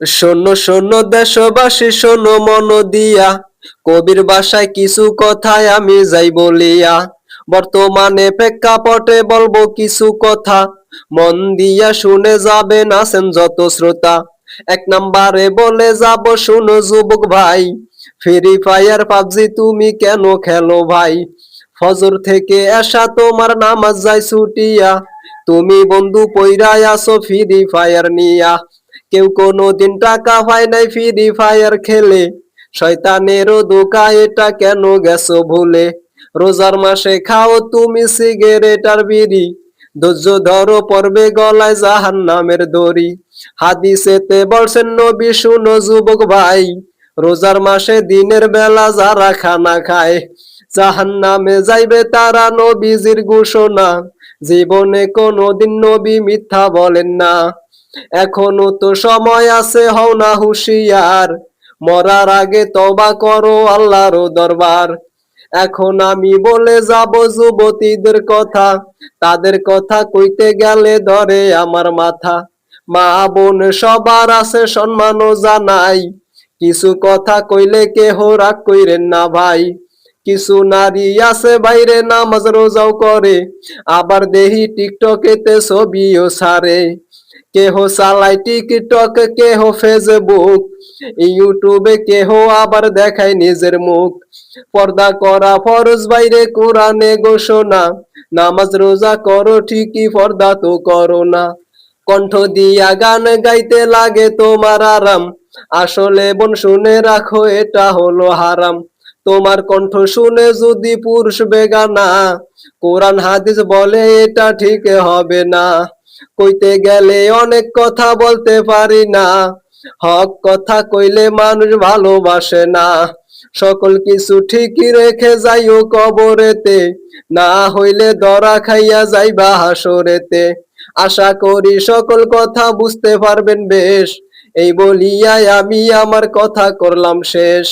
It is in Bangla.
শোনো শোনো দেশবাসী, শোনো মন দিয়া, কবির ভাষায় কিছু কথায় আমি যাই বলিয়া। বর্তমানে প্রেক্ষাপটে বলবো কিছু কথা, মন দিয়া শুনে যাবেন আছেন যত শ্রোতা। এক নাম্বারে বলে যাব, শুনো যুবক ভাই, ফ্রি ফায়ার পাবজি তুমি কেন খেলো ভাই? ফজর থেকে এসা তোমার নামাজ যায় ছুটিয়া, তুমি বন্ধু পইরাই আসো ফ্রি ফায়ার নিয়া। কেউ কোনোদিন টাকা পায় নাই ফ্রি ফায়ার খেলে, শয়তানেরও ধোঁকা এটা কেন গেছো ভুলে? রোজার মাসে খাও তুমি সিগারেট আর বিড়ি, ধৈর্য ধরো পড়বে গলায় জাহান্নামের দড়ি। হাদিসেতে বলছেন নবী, শুনো যুবক ভাই, রোজার মাসে দিনের বেলা যারা খানা খায়, জাহান্নামে যাইবে তারা, নবীজির ঘোষণা। জীবনে কোনোদিন নবী মিথ্যা বলেন না। এখনো তো সময় আছে, হও না হুঁশিয়ার, মরার আগে তওবা করো আল্লাহর দরবার। এখন আমি বলে যাব যুবতীদের কথা, তাদের কথা কইতে গেলে ধরে আমার মাথা। মা বোন সবার আছে সম্মানও জানাই, কিছু কথা কইলে কেহ রাগ কইরেন না ভাই। কিছু নারী আছে বাইরে নামাজ রোজাও করে, আবার দেহি টিকটকেতে ছবিও ছাড়ে। কেহ চালায় টিকটক, কেহ ফেসবুক, ইউটিউবে কেহ আবার দেখায় নিজের মুখ। পর্দা করা ফরজ বাইরে কোরআনে ঘোষণা, নামাজ রোজা করো ঠিকই পর্দা তো করো না। কণ্ঠ দিয়া গান গাইতে লাগে তোমার আরাম, আসলে বোন শুনে রাখো এটা হলো হারাম। তোমার কণ্ঠ শুনে যদি পুরুষ বেগানা, কোরআন হাদিস বলে এটা ঠিক হবে না। কইতে গেলে অনেক কথা বলতে পারি না, হক কথা কইলে মানুষ ভালোবাসে না। সকল কিছু ঠিকই রেখে যাইও কবরেতে, না হইলে দরা খাইয়া যাইবা হাসরেতে। আশা করি সকল কথা বুঝতে পারবেন বেশ, এই বলিয়াই আমি আমার কথা করলাম শেষ।